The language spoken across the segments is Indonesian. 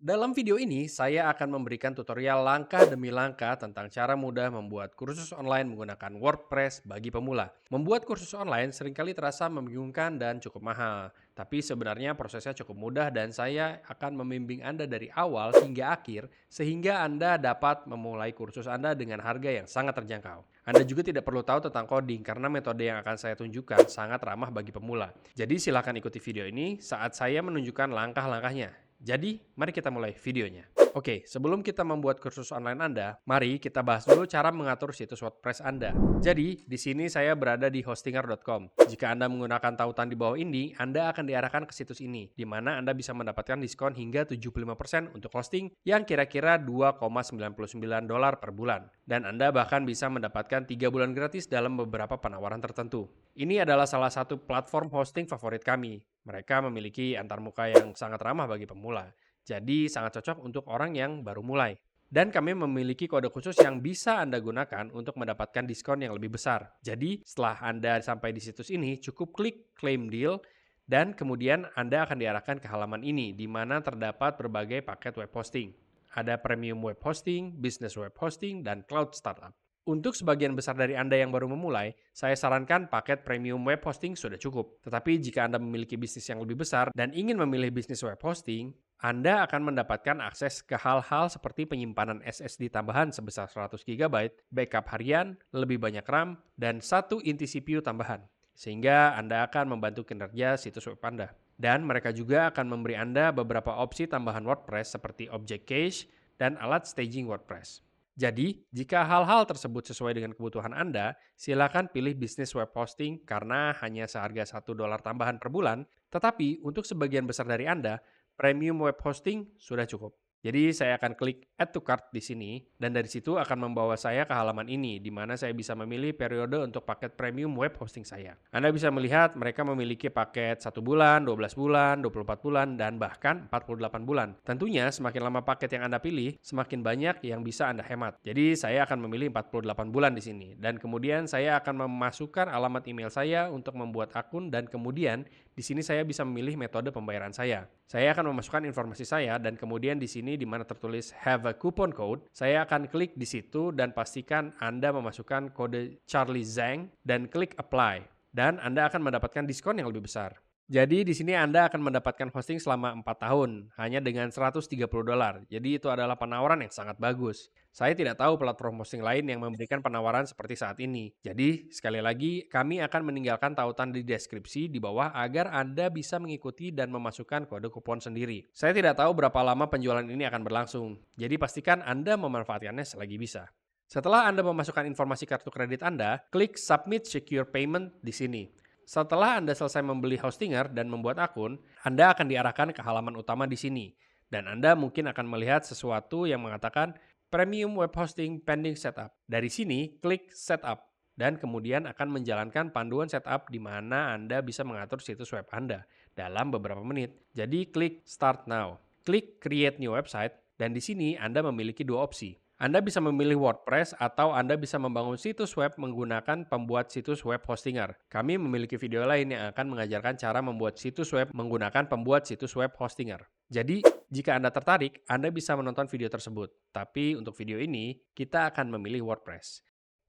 Dalam video ini, saya akan memberikan tutorial langkah demi langkah tentang cara mudah membuat kursus online menggunakan WordPress bagi pemula. Membuat kursus online seringkali terasa membingungkan dan cukup mahal. Tapi sebenarnya prosesnya cukup mudah dan saya akan membimbing Anda dari awal hingga akhir sehingga Anda dapat memulai kursus Anda dengan harga yang sangat terjangkau. Anda juga tidak perlu tahu tentang coding karena metode yang akan saya tunjukkan sangat ramah bagi pemula. Jadi silakan ikuti video ini saat saya menunjukkan langkah-langkahnya. Jadi, mari kita mulai videonya. Oke, sebelum kita membuat kursus online Anda, mari kita bahas dulu cara mengatur situs WordPress Anda. Jadi, di sini saya berada di hostinger.com. Jika Anda menggunakan tautan di bawah ini, Anda akan diarahkan ke situs ini, di mana Anda bisa mendapatkan diskon hingga 75% untuk hosting yang kira-kira $2,99 per bulan. Dan Anda bahkan bisa mendapatkan 3 bulan gratis dalam beberapa penawaran tertentu. Ini adalah salah satu platform hosting favorit kami. Mereka memiliki antarmuka yang sangat ramah bagi pemula. Jadi sangat cocok untuk orang yang baru mulai. Dan kami memiliki kode khusus yang bisa Anda gunakan untuk mendapatkan diskon yang lebih besar. Jadi setelah Anda sampai di situs ini, cukup klik claim deal dan kemudian Anda akan diarahkan ke halaman ini di mana terdapat berbagai paket web hosting. Ada premium web hosting, business web hosting, dan cloud startup. Untuk sebagian besar dari Anda yang baru memulai, saya sarankan paket premium web hosting sudah cukup. Tetapi jika Anda memiliki bisnis yang lebih besar dan ingin memilih bisnis web hosting, Anda akan mendapatkan akses ke hal-hal seperti penyimpanan SSD tambahan sebesar 100 GB, backup harian, lebih banyak RAM, dan satu inti CPU tambahan. Sehingga Anda akan membantu kinerja situs web Anda. Dan mereka juga akan memberi Anda beberapa opsi tambahan WordPress seperti object cache dan alat staging WordPress. Jadi, jika hal-hal tersebut sesuai dengan kebutuhan Anda, silakan pilih bisnis web hosting karena hanya seharga $1 tambahan per bulan, tetapi untuk sebagian besar dari Anda, premium web hosting sudah cukup. Jadi saya akan klik add to cart di sini dan dari situ akan membawa saya ke halaman ini di mana saya bisa memilih periode untuk paket premium web hosting saya. Anda bisa melihat mereka memiliki paket 1 bulan, 12 bulan, 24 bulan, dan bahkan 48 bulan. Tentunya semakin lama paket yang Anda pilih, semakin banyak yang bisa Anda hemat. Jadi saya akan memilih 48 bulan di sini dan kemudian saya akan memasukkan alamat email saya untuk membuat akun dan kemudian di sini saya bisa memilih metode pembayaran saya. Saya akan memasukkan informasi saya dan kemudian di sini di mana tertulis have a coupon code, saya akan klik di situ dan pastikan Anda memasukkan kode Charlie Zhang dan klik apply. Dan Anda akan mendapatkan diskon yang lebih besar. Jadi di sini Anda akan mendapatkan hosting selama 4 tahun hanya dengan $130. Jadi itu adalah penawaran yang sangat bagus. Saya tidak tahu platform hosting lain yang memberikan penawaran seperti saat ini. Jadi sekali lagi kami akan meninggalkan tautan di deskripsi di bawah agar Anda bisa mengikuti dan memasukkan kode kupon sendiri. Saya tidak tahu berapa lama penjualan ini akan berlangsung. Jadi pastikan Anda memanfaatkannya selagi bisa. Setelah Anda memasukkan informasi kartu kredit Anda, klik Submit Secure Payment di sini. Setelah Anda selesai membeli Hostinger dan membuat akun, Anda akan diarahkan ke halaman utama di sini. Dan Anda mungkin akan melihat sesuatu yang mengatakan Premium Web Hosting Pending Setup. Dari sini, klik Setup. Dan kemudian akan menjalankan panduan setup di mana Anda bisa mengatur situs web Anda dalam beberapa menit. Jadi klik Start Now. Klik Create New Website dan di sini Anda memiliki dua opsi. Anda bisa memilih WordPress atau Anda bisa membangun situs web menggunakan pembuat situs web Hostinger. Kami memiliki video lain yang akan mengajarkan cara membuat situs web menggunakan pembuat situs web Hostinger. Jadi, jika Anda tertarik, Anda bisa menonton video tersebut. Tapi untuk video ini, kita akan memilih WordPress.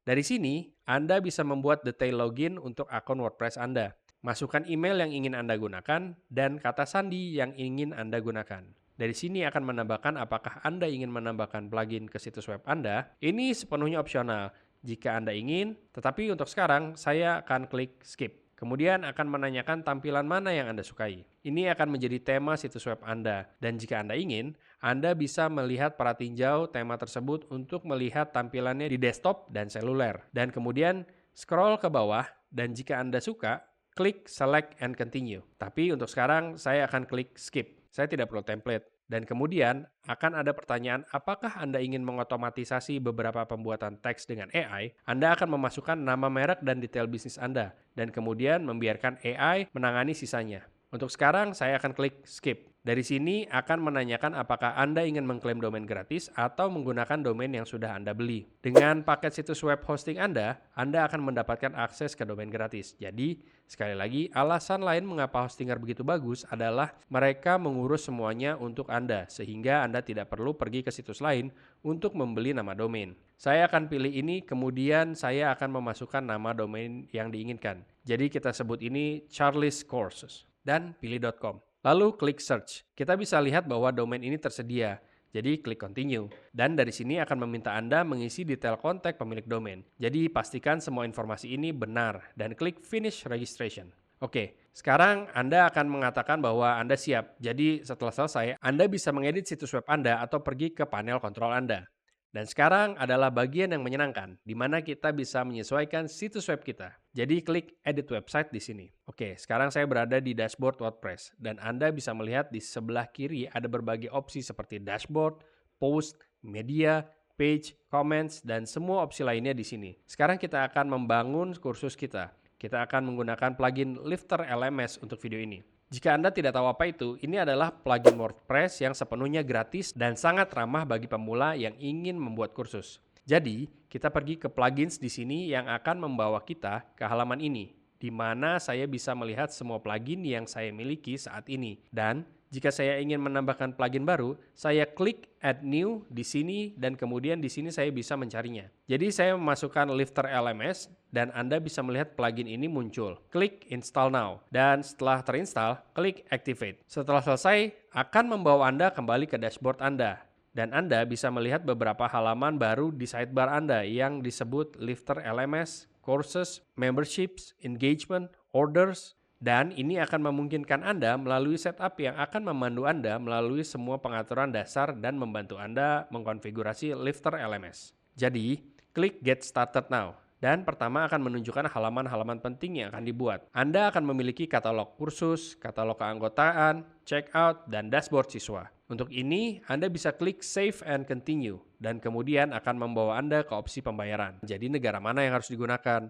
Dari sini, Anda bisa membuat detail login untuk akun WordPress Anda. Masukkan email yang ingin Anda gunakan dan kata sandi yang ingin Anda gunakan. Dari sini akan menambahkan apakah Anda ingin menambahkan plugin ke situs web Anda. Ini sepenuhnya opsional jika Anda ingin, tetapi untuk sekarang saya akan klik skip. Kemudian akan menanyakan tampilan mana yang Anda sukai. Ini akan menjadi tema situs web Anda. Dan jika Anda ingin, Anda bisa melihat para tinjau tema tersebut untuk melihat tampilannya di desktop dan seluler. Dan kemudian scroll ke bawah dan jika Anda suka, klik select and continue. Tapi untuk sekarang saya akan klik skip. Saya tidak perlu template. Dan kemudian akan ada pertanyaan apakah Anda ingin mengotomatisasi beberapa pembuatan teks dengan AI. Anda akan memasukkan nama merek dan detail bisnis Anda. Dan kemudian membiarkan AI menangani sisanya. Untuk sekarang saya akan klik skip. Dari sini akan menanyakan apakah Anda ingin mengklaim domain gratis atau menggunakan domain yang sudah Anda beli. Dengan paket situs web hosting Anda akan mendapatkan akses ke domain gratis. Jadi, sekali lagi, alasan lain mengapa Hostinger begitu bagus adalah mereka mengurus semuanya untuk Anda, sehingga Anda tidak perlu pergi ke situs lain untuk membeli nama domain. Saya akan pilih ini, kemudian saya akan memasukkan nama domain yang diinginkan. Jadi kita sebut ini Charlie's Courses dan pilih .com. Lalu klik search. Kita bisa lihat bahwa domain ini tersedia. Jadi klik continue. Dan dari sini akan meminta Anda mengisi detail kontak pemilik domain. Jadi pastikan semua informasi ini benar dan klik finish registration. Oke, sekarang Anda akan mengatakan bahwa Anda siap. Jadi setelah selesai, Anda bisa mengedit situs web Anda atau pergi ke panel kontrol Anda. Dan sekarang adalah bagian yang menyenangkan, di mana kita bisa menyesuaikan situs web kita. Jadi klik Edit Website di sini. Oke, sekarang saya berada di dashboard WordPress, dan Anda bisa melihat di sebelah kiri ada berbagai opsi seperti dashboard, post, media, page, comments, dan semua opsi lainnya di sini. Sekarang kita akan membangun kursus kita. Kita akan menggunakan plugin Lifter LMS untuk video ini. Jika Anda tidak tahu apa itu, ini adalah plugin WordPress yang sepenuhnya gratis dan sangat ramah bagi pemula yang ingin membuat kursus. Jadi, kita pergi ke plugins di sini yang akan membawa kita ke halaman ini, di mana saya bisa melihat semua plugin yang saya miliki saat ini. Dan jika saya ingin menambahkan plugin baru, saya klik Add New di sini dan kemudian di sini saya bisa mencarinya. Jadi saya memasukkan Lifter LMS dan Anda bisa melihat plugin ini muncul. Klik Install Now dan setelah terinstall, klik Activate. Setelah selesai, akan membawa Anda kembali ke dashboard Anda. Dan Anda bisa melihat beberapa halaman baru di sidebar Anda yang disebut Lifter LMS, Courses, Memberships, Engagement, Orders, dan ini akan memungkinkan Anda melalui setup yang akan memandu Anda melalui semua pengaturan dasar dan membantu Anda mengkonfigurasi Lifter LMS. Jadi, klik Get Started Now. Dan pertama akan menunjukkan halaman-halaman penting yang akan dibuat. Anda akan memiliki katalog kursus, katalog keanggotaan, checkout, dan dashboard siswa. Untuk ini, Anda bisa klik Save and Continue, dan kemudian akan membawa Anda ke opsi pembayaran. Jadi negara mana yang harus digunakan?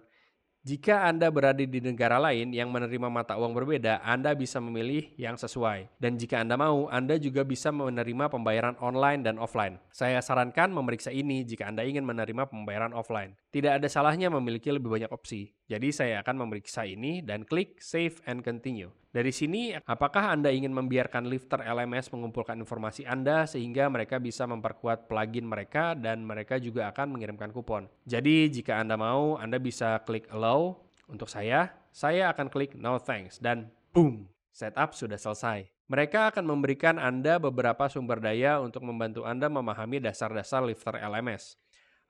Jika Anda berada di negara lain yang menerima mata uang berbeda, Anda bisa memilih yang sesuai. Dan jika Anda mau, Anda juga bisa menerima pembayaran online dan offline. Saya sarankan memeriksa ini jika Anda ingin menerima pembayaran offline. Tidak ada salahnya memiliki lebih banyak opsi. Jadi saya akan memeriksa ini dan klik Save and Continue. Dari sini, apakah Anda ingin membiarkan Lifter LMS mengumpulkan informasi Anda sehingga mereka bisa memperkuat plugin mereka dan mereka juga akan mengirimkan kupon. Jadi jika Anda mau, Anda bisa klik Allow. Untuk saya akan klik No Thanks dan boom, setup sudah selesai. Mereka akan memberikan Anda beberapa sumber daya untuk membantu Anda memahami dasar-dasar Lifter LMS.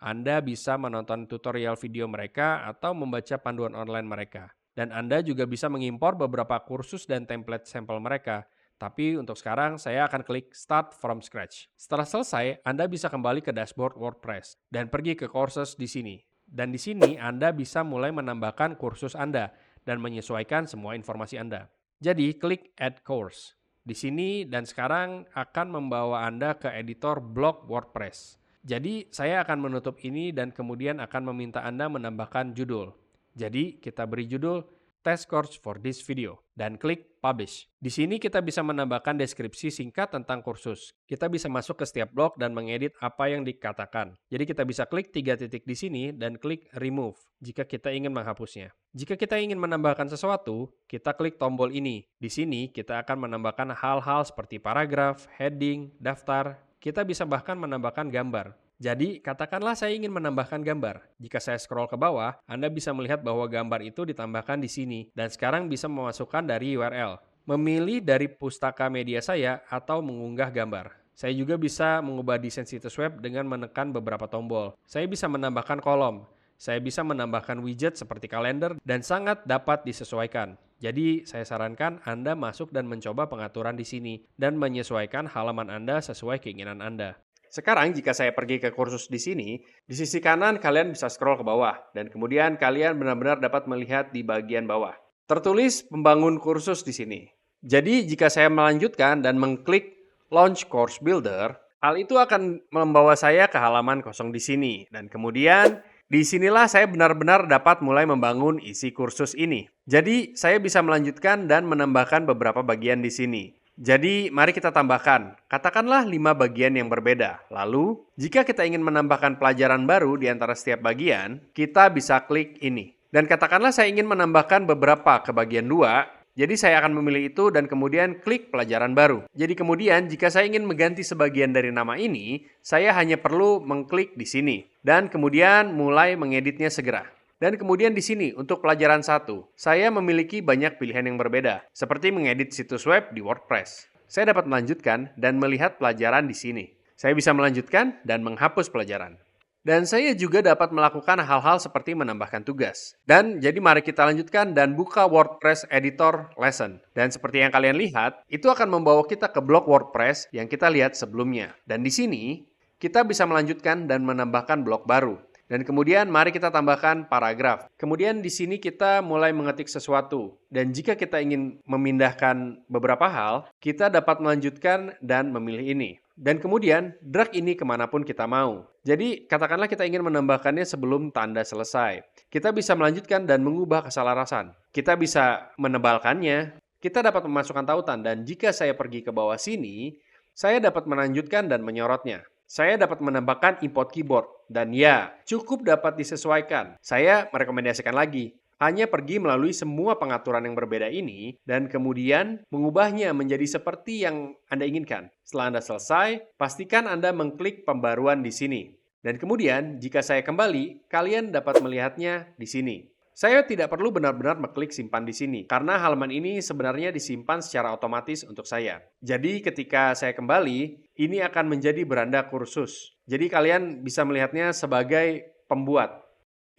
Anda bisa menonton tutorial video mereka atau membaca panduan online mereka. Dan Anda juga bisa mengimpor beberapa kursus dan template sampel mereka. Tapi untuk sekarang saya akan klik Start from Scratch. Setelah selesai, Anda bisa kembali ke dashboard WordPress dan pergi ke courses di sini. Dan di sini Anda bisa mulai menambahkan kursus Anda dan menyesuaikan semua informasi Anda. Jadi klik Add Course. Di sini dan sekarang akan membawa Anda ke editor blog WordPress. Jadi saya akan menutup ini dan kemudian akan meminta Anda menambahkan judul. Jadi kita beri judul Test Course for this video dan klik Publish. Di sini kita bisa menambahkan deskripsi singkat tentang kursus. Kita bisa masuk ke setiap blog dan mengedit apa yang dikatakan. Jadi kita bisa klik 3 titik di sini dan klik Remove jika kita ingin menghapusnya. Jika kita ingin menambahkan sesuatu, kita klik tombol ini. Di sini kita akan menambahkan hal-hal seperti paragraf, heading, daftar. Kita bisa bahkan menambahkan gambar. Jadi, katakanlah saya ingin menambahkan gambar. Jika saya scroll ke bawah, Anda bisa melihat bahwa gambar itu ditambahkan di sini dan sekarang bisa memasukkan dari URL. Memilih dari pustaka media saya atau mengunggah gambar. Saya juga bisa mengubah desain situs web dengan menekan beberapa tombol. Saya bisa menambahkan kolom. Saya bisa menambahkan widget seperti kalender dan sangat dapat disesuaikan. Jadi, saya sarankan Anda masuk dan mencoba pengaturan di sini dan menyesuaikan halaman Anda sesuai keinginan Anda. Sekarang jika saya pergi ke kursus di sini, di sisi kanan kalian bisa scroll ke bawah dan kemudian kalian benar-benar dapat melihat di bagian bawah. Tertulis pembangun kursus di sini. Jadi jika saya melanjutkan dan mengklik Launch Course Builder, hal itu akan membawa saya ke halaman kosong di sini. Dan kemudian disinilah saya benar-benar dapat mulai membangun isi kursus ini. Jadi saya bisa melanjutkan dan menambahkan beberapa bagian di sini. Jadi, mari kita tambahkan. Katakanlah 5 bagian yang berbeda. Lalu, jika kita ingin menambahkan pelajaran baru di antara setiap bagian, kita bisa klik ini. Dan katakanlah saya ingin menambahkan beberapa ke bagian 2, jadi saya akan memilih itu dan kemudian klik pelajaran baru. Jadi kemudian jika saya ingin mengganti sebagian dari nama ini, saya hanya perlu mengklik di sini. Dan kemudian mulai mengeditnya segera. Dan kemudian di sini untuk pelajaran 1, saya memiliki banyak pilihan yang berbeda, seperti mengedit situs web di WordPress. Saya dapat melanjutkan dan melihat pelajaran di sini. Saya bisa melanjutkan dan menghapus pelajaran. Dan saya juga dapat melakukan hal-hal seperti menambahkan tugas. Dan jadi mari kita lanjutkan dan buka WordPress Editor Lesson. Dan seperti yang kalian lihat, itu akan membawa kita ke blog WordPress yang kita lihat sebelumnya. Dan di sini, kita bisa melanjutkan dan menambahkan blog baru. Dan kemudian mari kita tambahkan paragraf. Kemudian di sini kita mulai mengetik sesuatu. Dan jika kita ingin memindahkan beberapa hal, kita dapat melanjutkan dan memilih ini. Dan kemudian drag ini kemanapun kita mau. Jadi katakanlah kita ingin menambahkannya sebelum tanda selesai. Kita bisa melanjutkan dan mengubah keselarasan. Kita bisa menebalkannya. Kita dapat memasukkan tautan dan jika saya pergi ke bawah sini, saya dapat melanjutkan dan menyorotnya. Saya dapat menambahkan import keyboard. Dan ya, cukup dapat disesuaikan. Saya merekomendasikan lagi. Hanya pergi melalui semua pengaturan yang berbeda ini dan kemudian mengubahnya menjadi seperti yang Anda inginkan. Setelah Anda selesai, pastikan Anda mengklik pembaruan di sini. Dan kemudian, jika saya kembali, kalian dapat melihatnya di sini. Saya tidak perlu benar-benar mengklik simpan di sini, karena halaman ini sebenarnya disimpan secara otomatis untuk saya. Jadi ketika saya kembali, ini akan menjadi beranda kursus. Jadi kalian bisa melihatnya sebagai pembuat.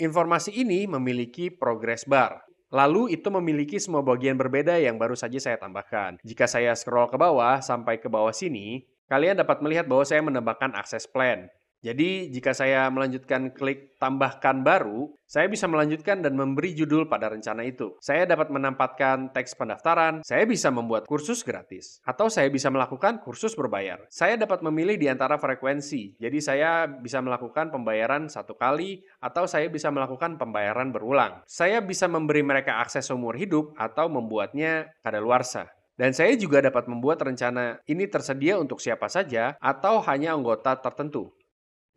Informasi ini memiliki progress bar. Lalu itu memiliki semua bagian berbeda yang baru saja saya tambahkan. Jika saya scroll ke bawah sampai ke bawah sini, kalian dapat melihat bahwa saya menambahkan akses plan. Jadi jika saya melanjutkan klik tambahkan baru, saya bisa melanjutkan dan memberi judul pada rencana itu. Saya dapat menempatkan teks pendaftaran, saya bisa membuat kursus gratis, atau saya bisa melakukan kursus berbayar. Saya dapat memilih di antara frekuensi, jadi saya bisa melakukan pembayaran 1 kali, atau saya bisa melakukan pembayaran berulang. Saya bisa memberi mereka akses seumur hidup atau membuatnya kadaluarsa. Dan saya juga dapat membuat rencana ini tersedia untuk siapa saja atau hanya anggota tertentu.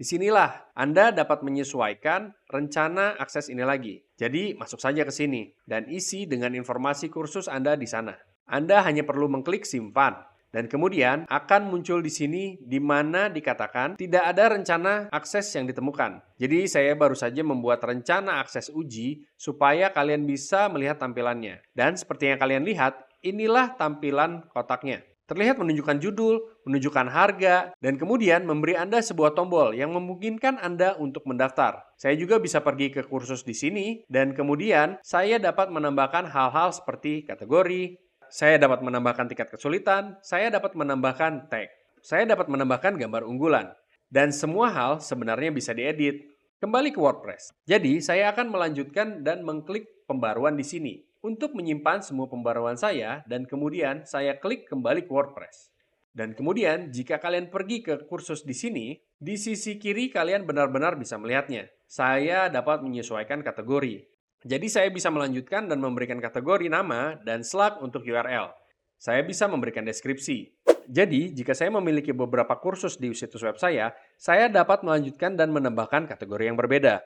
Disinilah Anda dapat menyesuaikan rencana akses ini lagi. Jadi masuk saja ke sini dan isi dengan informasi kursus Anda di sana. Anda hanya perlu mengklik simpan dan kemudian akan muncul di sini di mana dikatakan tidak ada rencana akses yang ditemukan. Jadi saya baru saja membuat rencana akses uji supaya kalian bisa melihat tampilannya. Dan seperti yang kalian lihat, inilah tampilan kotaknya. Terlihat menunjukkan judul, menunjukkan harga, dan kemudian memberi Anda sebuah tombol yang memungkinkan Anda untuk mendaftar. Saya juga bisa pergi ke kursus di sini, dan kemudian saya dapat menambahkan hal-hal seperti kategori, saya dapat menambahkan tingkat kesulitan, saya dapat menambahkan tag, saya dapat menambahkan gambar unggulan, dan semua hal sebenarnya bisa diedit. Kembali ke WordPress. Jadi, saya akan melanjutkan dan mengklik pembaruan di sini untuk menyimpan semua pembaruan saya dan kemudian saya klik kembali ke WordPress. Dan kemudian jika kalian pergi ke kursus di sini, di sisi kiri kalian benar-benar bisa melihatnya. Saya dapat menyesuaikan kategori. Jadi saya bisa melanjutkan dan memberikan kategori nama dan slug untuk URL. Saya bisa memberikan deskripsi. Jadi, jika saya memiliki beberapa kursus di situs web saya dapat melanjutkan dan menambahkan kategori yang berbeda.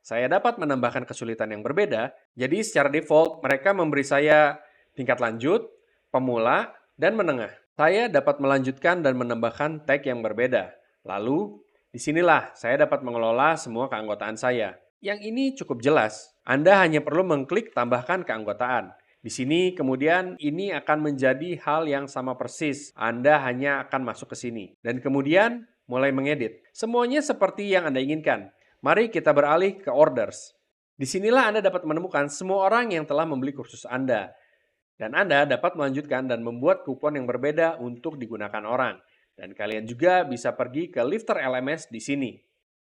Saya dapat menambahkan kesulitan yang berbeda, jadi secara default mereka memberi saya tingkat lanjut, pemula, dan menengah. Saya dapat melanjutkan dan menambahkan tag yang berbeda. Lalu, disinilah saya dapat mengelola semua keanggotaan saya. Yang ini cukup jelas. Anda hanya perlu mengklik tambahkan keanggotaan. Di sini kemudian ini akan menjadi hal yang sama persis. Anda hanya akan masuk ke sini. Dan kemudian mulai mengedit. Semuanya seperti yang Anda inginkan. Mari kita beralih ke orders. Disinilah Anda dapat menemukan semua orang yang telah membeli kursus Anda. Dan Anda dapat melanjutkan dan membuat kupon yang berbeda untuk digunakan orang. Dan kalian juga bisa pergi ke Lifter LMS di sini.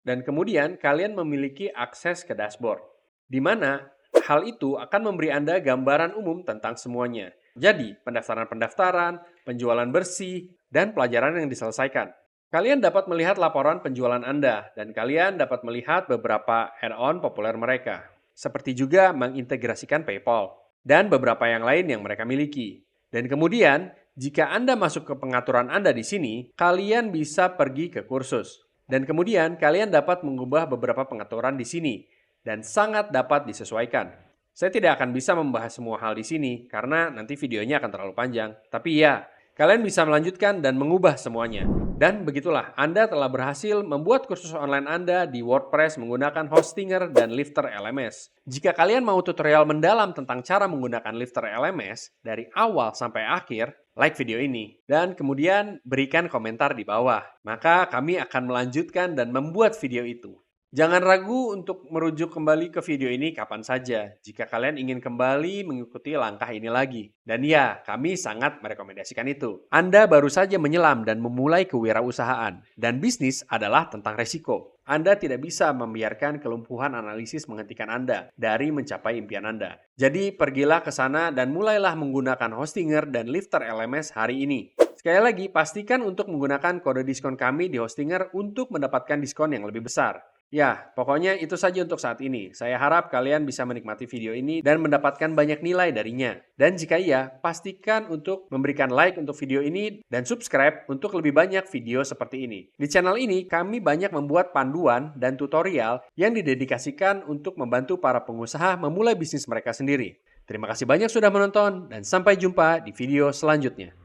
Dan kemudian kalian memiliki akses ke dashboard. Di mana hal itu akan memberi Anda gambaran umum tentang semuanya. Jadi, pendaftaran-pendaftaran, penjualan bersih, dan pelajaran yang diselesaikan. Kalian dapat melihat laporan penjualan Anda, dan kalian dapat melihat beberapa add-on populer mereka, seperti juga mengintegrasikan PayPal, dan beberapa yang lain yang mereka miliki. Dan kemudian, Jika Anda masuk ke pengaturan Anda di sini, kalian bisa pergi ke kursus. Dan kemudian kalian dapat mengubah beberapa pengaturan di sini dan sangat dapat disesuaikan. Saya tidak akan bisa membahas semua hal di sini karena nanti videonya akan terlalu panjang. Tapi ya, kalian bisa melanjutkan dan mengubah semuanya. Dan begitulah, Anda telah berhasil membuat kursus online Anda di WordPress menggunakan Hostinger dan Lifter LMS. Jika kalian mau tutorial mendalam tentang cara menggunakan Lifter LMS dari awal sampai akhir, like video ini dan kemudian berikan komentar di bawah. Maka kami akan melanjutkan dan membuat video itu. Jangan ragu untuk merujuk kembali ke video ini kapan saja jika kalian ingin kembali mengikuti langkah ini lagi. Dan ya, kami sangat merekomendasikan itu. Anda baru saja menyelam dan memulai kewirausahaan. Dan bisnis adalah tentang resiko. Anda tidak bisa membiarkan kelumpuhan analisis menghentikan Anda dari mencapai impian Anda. Jadi pergilah ke sana dan mulailah menggunakan Hostinger dan Lifter LMS hari ini. Sekali lagi, pastikan untuk menggunakan kode diskon kami di Hostinger untuk mendapatkan diskon yang lebih besar. Ya, pokoknya itu saja untuk saat ini. Saya harap kalian bisa menikmati video ini dan mendapatkan banyak nilai darinya. Dan jika iya, pastikan untuk memberikan like untuk video ini dan subscribe untuk lebih banyak video seperti ini. Di channel ini, kami banyak membuat panduan dan tutorial yang didedikasikan untuk membantu para pengusaha memulai bisnis mereka sendiri. Terima kasih banyak sudah menonton dan sampai jumpa di video selanjutnya.